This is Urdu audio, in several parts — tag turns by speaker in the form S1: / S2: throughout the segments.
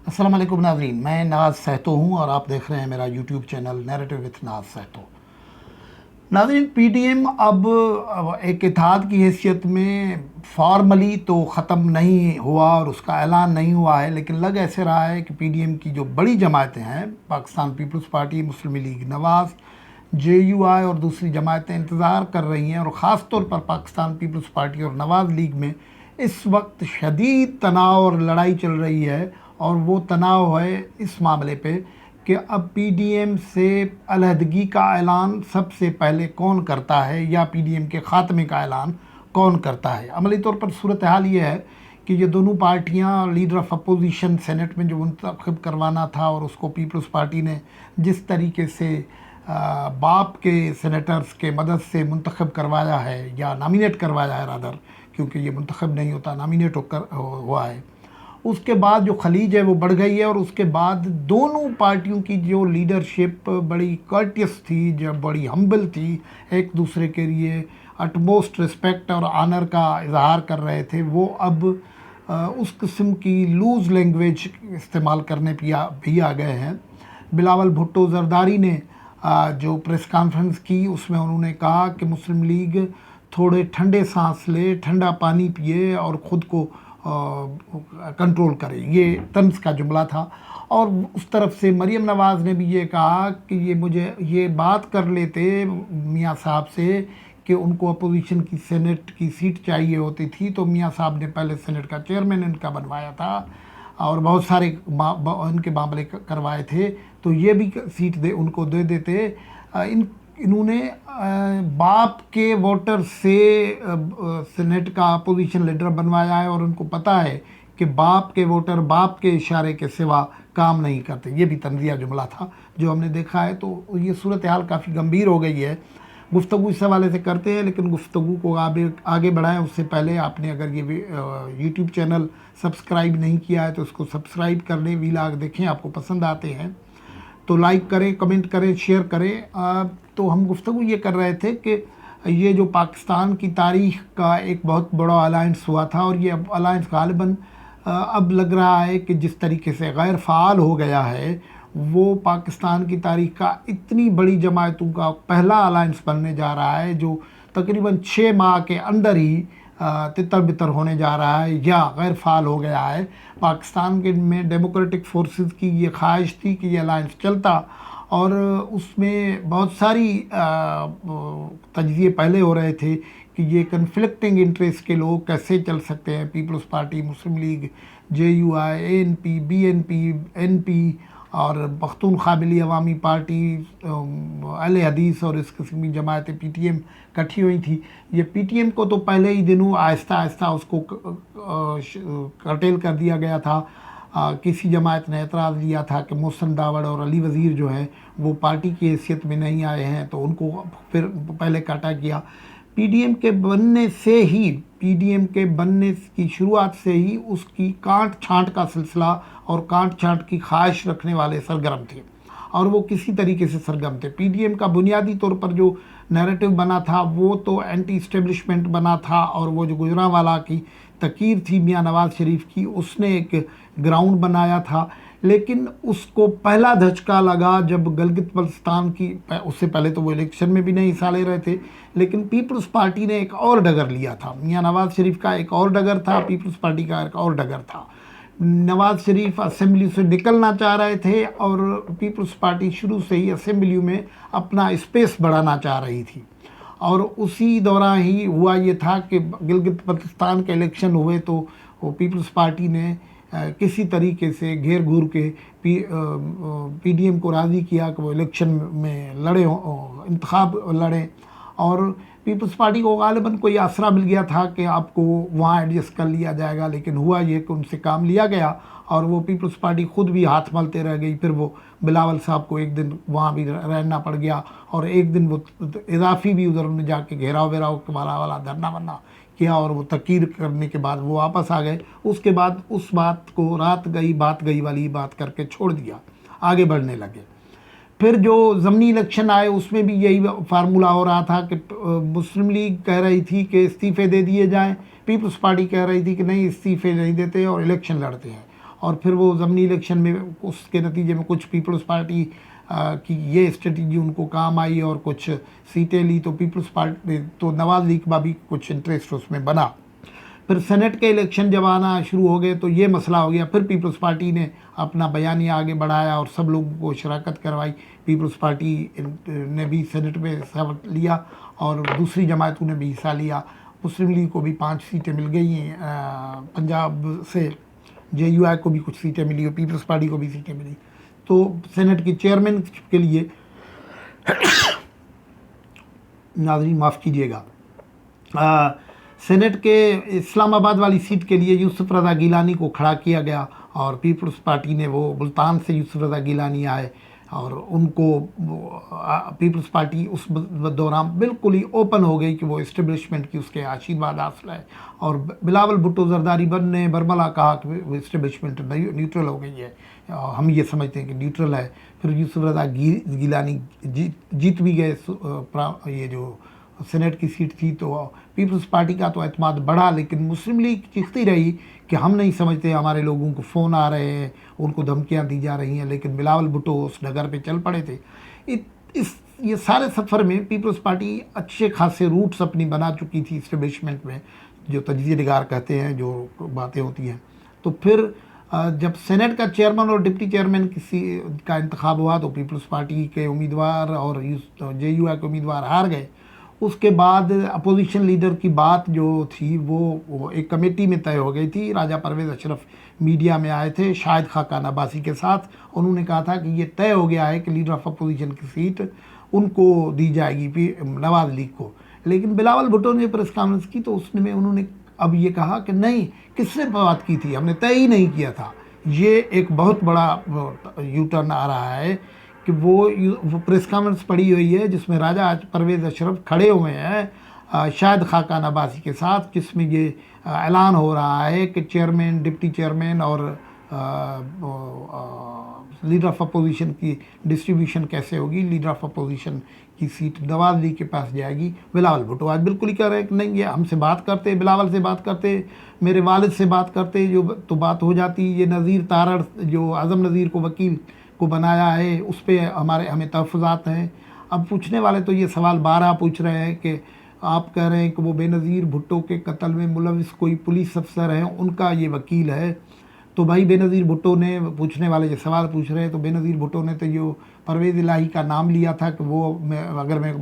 S1: السلام علیکم ناظرین، میں ناز سہتو ہوں اور آپ دیکھ رہے ہیں میرا یوٹیوب چینل نیریٹو وتھ ناز سہتو۔ ناظرین، پی ڈی ایم اب ایک اتحاد کی حیثیت میں فارملی تو ختم نہیں ہوا اور اس کا اعلان نہیں ہوا ہے، لیکن لگ ایسے رہا ہے کہ پی ڈی ایم کی جو بڑی جماعتیں ہیں، Pakistan Peoples party, Muslim League Nawaz, J U I اور دوسری جماعتیں انتظار کر رہی ہیں، اور خاص طور پر پاکستان پیپلز پارٹی اور نواز لیگ میں اس وقت شدید تناؤ اور لڑائی چل رہی ہے، اور وہ تناؤ ہے اس معاملے پہ کہ اب پی ڈی ایم سے علیحدگی کا اعلان سب سے پہلے کون کرتا ہے، یا پی ڈی ایم کے خاتمے کا اعلان کون کرتا ہے۔ عملی طور پر صورتحال یہ ہے کہ یہ دونوں پارٹیاں لیڈر آف اپوزیشن سینٹ میں جو منتخب کروانا تھا، اور اس کو پیپلز پارٹی نے جس طریقے سے باپ کے سینیٹرز کے مدد سے منتخب کروایا ہے، یا نامینیٹ کروایا ہے رادر، کیونکہ یہ منتخب نہیں ہوتا، نامینیٹ ہوا ہے، اس کے بعد جو خلیج ہے وہ بڑھ گئی ہے، اور اس کے بعد دونوں پارٹیوں کی جو لیڈرشپ بڑی کرٹیس تھی، جو بڑی ہمبل تھی، ایک دوسرے کے لیے اٹموسٹ رسپیکٹ اور آنر کا اظہار کر رہے تھے، وہ اب اس قسم کی لوز لینگویج استعمال کرنے بھی آ گئے ہیں۔ بلاول بھٹو زرداری نے جو پریس کانفرنس کی، اس میں انہوں نے کہا کہ مسلم لیگ تھوڑے ٹھنڈے سانس لے، ٹھنڈا پانی پیے اور خود کو کنٹرول کرے، یہ طنز کا جملہ تھا۔ اور اس طرف سے مریم نواز نے بھی یہ کہا کہ مجھے یہ بات کر لیتے میاں صاحب سے کہ ان کو اپوزیشن کی سینٹ کی سیٹ چاہیے ہوتی تھی، تو میاں صاحب نے پہلے سینٹ کا چیئرمین ان کا بنوایا تھا اور بہت سارے ان کے معاملے کروائے تھے، تو یہ بھی سیٹ ان کو دے دیتے۔ انہوں نے باپ کے ووٹر سے سینٹ کا اپوزیشن لیڈر بنوایا ہے، اور ان کو پتہ ہے کہ باپ کے ووٹر باپ کے اشارے کے سوا کام نہیں کرتے، یہ بھی طنزیہ جملہ تھا جو ہم نے دیکھا ہے۔ تو یہ صورتحال کافی گمبھیر ہو گئی ہے۔ گفتگو اس حوالے سے کرتے ہیں، لیکن گفتگو کو آگے بڑھائیں اس سے پہلے آپ نے اگر یہ یوٹیوب چینل سبسکرائب نہیں کیا ہے تو اس کو سبسکرائب کر لیں، ویلاگ دیکھیں، آپ کو پسند آتے ہیں تو لائک کریں، کمنٹ کریں، شیئر کریں۔ تو ہم گفتگو یہ کر رہے تھے کہ یہ جو پاکستان کی تاریخ کا ایک بہت بڑا الائنس ہوا تھا، اور یہ الائنس غالباً اب لگ رہا ہے کہ جس طریقے سے غیر فعال ہو گیا ہے، وہ پاکستان کی تاریخ کا اتنی بڑی جماعتوں کا پہلا الائنس بننے جا رہا ہے جو تقریباً 6 ماہ کے اندر ہی تتر بتر ہونے جا رہا ہے یا غیر فعال ہو گیا ہے۔ پاکستان کے میں ڈیموکریٹک فورسز کی یہ خواہش تھی کہ یہ الائنس چلتا، اور اس میں بہت ساری تجزیے پہلے ہو رہے تھے کہ یہ کنفلکٹنگ انٹرسٹ کے لوگ کیسے چل سکتے ہیں، Peoples party, Muslim League, J U I, A N P, B N P, N P اور پختونخوا ملی عوامی پارٹی، اہل حدیث اور اس قسم کی جماعتیں پی ٹی ایم کٹھی ہوئی تھی۔ یہ پی ٹی ایم کو تو پہلے ہی دنوں آہستہ آہستہ اس کو کرٹیل کر دیا گیا تھا۔ کسی جماعت نے اعتراض لیا تھا کہ محسن داوڑ اور علی وزیر جو ہیں وہ پارٹی کی حیثیت میں نہیں آئے ہیں، تو ان کو پھر پہلے کاٹا گیا۔ پی ڈی ایم کے بننے سے ہی، پی ڈی ایم کے بننے کی شروعات سے ہی اس کی کانٹ چھانٹ کا سلسلہ اور کانٹ چھانٹ کی خواہش رکھنے والے سرگرم تھے، اور وہ کسی طریقے سے سرگرم تھے۔ پی ڈی ایم کا بنیادی طور پر جو نیریٹو بنا تھا وہ تو اینٹی اسٹیبلشمنٹ بنا تھا، اور وہ جو گجرانوالہ کی تقریر تھی میاں نواز شریف کی، اس نے ایک گراؤنڈ بنایا تھا، لیکن اس کو پہلا دھچکا لگا جب گلگت بلتستان کی، اس سے پہلے تو وہ الیکشن میں بھی نہیں حصہ لے رہے تھے، لیکن پیپلز پارٹی نے ایک اور ڈگر لیا تھا۔ میاں نواز شریف کا ایک اور ڈگر تھا، پیپلز پارٹی کا ایک اور ڈگر تھا۔ نواز شریف اسمبلی سے نکلنا چاہ رہے تھے، اور پیپلز پارٹی شروع سے ہی اسمبلی میں اپنا اسپیس بڑھانا چاہ رہی تھی، اور اسی دوران ہی ہوا یہ تھا کہ گلگت بلتستان کے الیکشن ہوئے تو پیپلز پارٹی نے کسی طریقے سے گھیر گھور کے پی ڈی ایم کو راضی کیا کہ وہ الیکشن میں لڑے، انتخاب لڑیں، اور پیپلز پارٹی کو غالباً کوئی آسرا مل گیا تھا کہ آپ کو وہاں ایڈجسٹ کر لیا جائے گا، لیکن ہوا یہ کہ ان سے کام لیا گیا، اور وہ پیپلز پارٹی خود بھی ہاتھ ملتے رہ گئی۔ پھر وہ بلاول صاحب کو ایک دن وہاں بھی رہنا پڑ گیا، اور ایک دن وہ اضافی بھی ادھر میں جا کے گھیراؤ ویراؤ والا دھرنا ورنا کیا، اور وہ تقریر کرنے کے بعد وہ واپس آ گئے۔ اس کے بعد اس بات کو رات گئی بات گئی والی بات کر کے چھوڑ دیا، آگے بڑھنے لگے۔ پھر جو ضمنی الیکشن آئے اس میں بھی یہی فارمولہ ہو رہا تھا کہ مسلم لیگ کہہ رہی تھی کہ استعفے دے دیے جائیں، پیپلز پارٹی کہہ رہی تھی کہ نہیں، استعفے نہیں دیتے اور الیکشن لڑتے ہیں، اور پھر وہ ضمنی الیکشن میں اس کے نتیجے میں کچھ پیپلز پارٹی کی یہ اسٹریٹجی ان کو کام آئی اور کچھ سیٹیں لی، تو پیپلز پارٹی تو نواز لیگ کا بھی کچھ انٹرسٹ اس میں بنا۔ پھر سینٹ کے الیکشن جب آنا شروع ہو گئے تو یہ مسئلہ ہو گیا، پھر پیپلز پارٹی نے اپنا بیانیہ آگے بڑھایا اور سب لوگوں کو شراکت کروائی۔ پیپلز پارٹی نے بھی سینٹ میں حصہ لیا اور دوسری جماعتوں نے بھی حصہ لیا۔ مسلم لیگ کو بھی 5 سیٹیں مل گئی ہیں، پنجاب سے جے یو آئی کو بھی کچھ سیٹیں ملی اور پیپلز پارٹی کو بھی سیٹیں ملی۔ تو سینٹ کے چیئرمین کے لیے ناظرین معاف کیجیے گا، سینٹ کے اسلام آباد والی سیٹ کے لیے یوسف رضا گیلانی کو کھڑا کیا گیا اور پیپلز پارٹی نے، وہ ملتان سے یوسف رضا گیلانی آئے اور ان کو پیپلز پارٹی اس دوران بالکل ہی اوپن ہو گئی کہ وہ اسٹیبلشمنٹ کی اس کے آشیرواد حاصل ہے، اور بلاول بھٹو زرداری نے برملا کہا کہ وہ اسٹیبلشمنٹ نیوٹرل ہو گئی ہے، ہم یہ سمجھتے ہیں کہ نیوٹرل ہے۔ پھر یوسف رضا گیلانی جیت بھی گئے یہ جو سینٹ کی سیٹ تھی، تو پیپلز پارٹی کا تو اعتماد بڑھا، لیکن مسلم لیگ چیختی رہی کہ ہم نہیں سمجھتے، ہمارے لوگوں کو فون آ رہے ہیں، ان کو دھمکیاں دی جا رہی ہیں، لیکن بلاول بھٹو اس ڈگر پہ چل پڑے تھے۔ یہ سارے سفر میں پیپلز پارٹی اچھے خاصے روٹس اپنی بنا چکی تھی اسٹیبلشمنٹ میں، جو تجزیہ نگار کہتے ہیں، جو باتیں ہوتی ہیں۔ تو پھر جب سینٹ کا چیئرمین اور ڈپٹی چیئرمین کا انتخاب ہوا تو پیپلز پارٹی کے امیدوار اور جے یو آئی کے امیدوار ہار گئے۔ اس کے بعد اپوزیشن لیڈر کی بات جو تھی وہ ایک کمیٹی میں طے ہو گئی تھی۔ راجہ پرویز اشرف میڈیا میں آئے تھے شاہد خاقان عباسی کے ساتھ، انہوں نے کہا تھا کہ یہ طے ہو گیا ہے کہ لیڈر آف اپوزیشن کی سیٹ ان کو دی جائے گی، نواز لیگ کو۔ لیکن بلاول بھٹو نے پریس کانفرنس کی تو اس میں انہوں نے اب یہ کہا کہ نہیں، کس نے بات کی تھی، ہم نے طے ہی نہیں کیا تھا۔ یہ ایک بہت بڑا یو ٹرن آ رہا ہے کہ وہ پریس کانفرنس پڑی ہوئی ہے جس میں راجہ پرویز اشرف کھڑے ہوئے ہیں شاہد خاقان عباسی کے ساتھ، جس میں یہ اعلان ہو رہا ہے کہ چیئرمین، ڈپٹی چیئرمین اور لیڈر آف اپوزیشن کی ڈسٹریبیوشن کیسے ہوگی۔ لیڈر آف اپوزیشن کی سیٹ نواز لیگ کے پاس جائے گی۔ بلاول بھٹو آج بالکل ہی کہہ رہے ہیں کہ نہیں، یہ ہم سے بات کرتے، بلاول سے بات کرتے، میرے والد سے بات کرتے جو تو بات ہو جاتی۔ یہ نذیر تارڑ جو اعظم نذیر کو وکیل کو بنایا ہے، اس پہ ہمیں تحفظات ہیں۔ اب پوچھنے والے تو یہ سوال 12 پوچھ رہے ہیں کہ آپ کہہ رہے ہیں کہ وہ بے نظیر بھٹو کے قتل میں ملوث کوئی پولیس افسر ہیں، ان کا یہ وکیل ہے۔ تو بھائی بے نظیر بھٹو نے، پوچھنے والے یہ سوال پوچھ رہے ہیں، تو بے نظیر بھٹو نے تو جو پرویز الہی کا نام لیا تھا کہ وہ اگر میں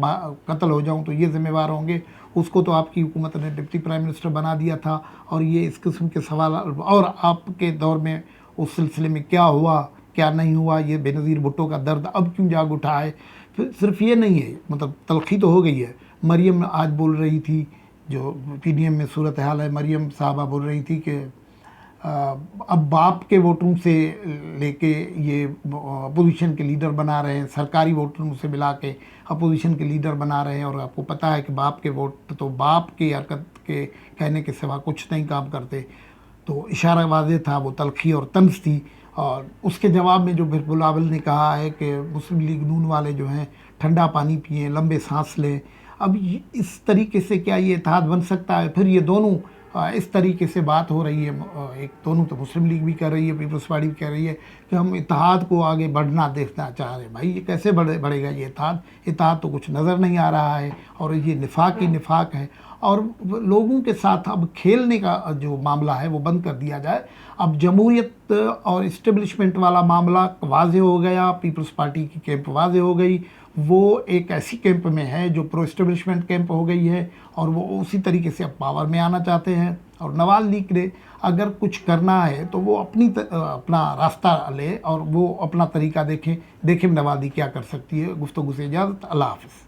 S1: قتل ہو جاؤں تو یہ ذمہ وار ہوں گے، اس کو تو آپ کی حکومت نے ڈپٹی پرائم منسٹر بنا دیا تھا۔ اور یہ اس قسم کے سوال، اور آپ کے دور میں اس سلسلے میں کیا ہوا کیا نہیں ہوا، یہ بے نظیر بھٹو کا درد اب کیوں جاگ اٹھا ہے۔ پھر صرف یہ نہیں ہے، مطلب تلخی تو ہو گئی ہے۔ مریم آج بول رہی تھی، جو پی ڈی ایم میں صورتحال ہے، مریم صاحبہ بول رہی تھی کہ اب باپ کے ووٹوں سے لے کے یہ اپوزیشن کے لیڈر بنا رہے ہیں، سرکاری ووٹوں سے ملا کے اپوزیشن کے لیڈر بنا رہے ہیں، اور آپ کو پتہ ہے کہ باپ کے ووٹ تو باپ کی حرکت کے کہنے کے سوا کچھ نہیں کام کرتے۔ تو اشارہ واضح تھا، وہ تلخی اور طنز تھی۔ اور اس کے جواب میں جو پھر بلاول نے کہا ہے کہ مسلم لیگ نون والے جو ہیں ٹھنڈا پانی پئیں، لمبے سانس لیں۔ اب اس طریقے سے کیا یہ اتحاد بن سکتا ہے؟ پھر یہ دونوں اس طریقے سے بات ہو رہی ہے، ایک دونوں تو مسلم لیگ بھی کہہ رہی ہے، پیپلز پارٹی بھی کہہ رہی ہے کہ ہم اتحاد کو آگے بڑھنا دیکھنا چاہ رہے ہیں۔ بھائی یہ کیسے بڑھے گا یہ اتحاد تو کچھ نظر نہیں آ رہا ہے، اور یہ نفاق ہی نفاق ہے۔ اور لوگوں کے ساتھ اب کھیلنے کا جو معاملہ ہے وہ بند کر دیا جائے۔ اب جمہوریت اور اسٹیبلشمنٹ والا معاملہ واضح ہو گیا، پیپلز پارٹی کی کیمپ واضح ہو گئی، وہ ایک ایسی کیمپ میں ہے جو پرو اسٹیبلشمنٹ کیمپ ہو گئی ہے، اور وہ اسی طریقے سے اب پاور میں آنا چاہتے ہیں۔ اور نواز لیگ نے اگر کچھ کرنا ہے تو وہ اپنا راستہ لے اور وہ اپنا طریقہ دیکھیں نواز لیگ کیا کر سکتی ہے۔ گفتگو سے اجازت، اللہ حافظ۔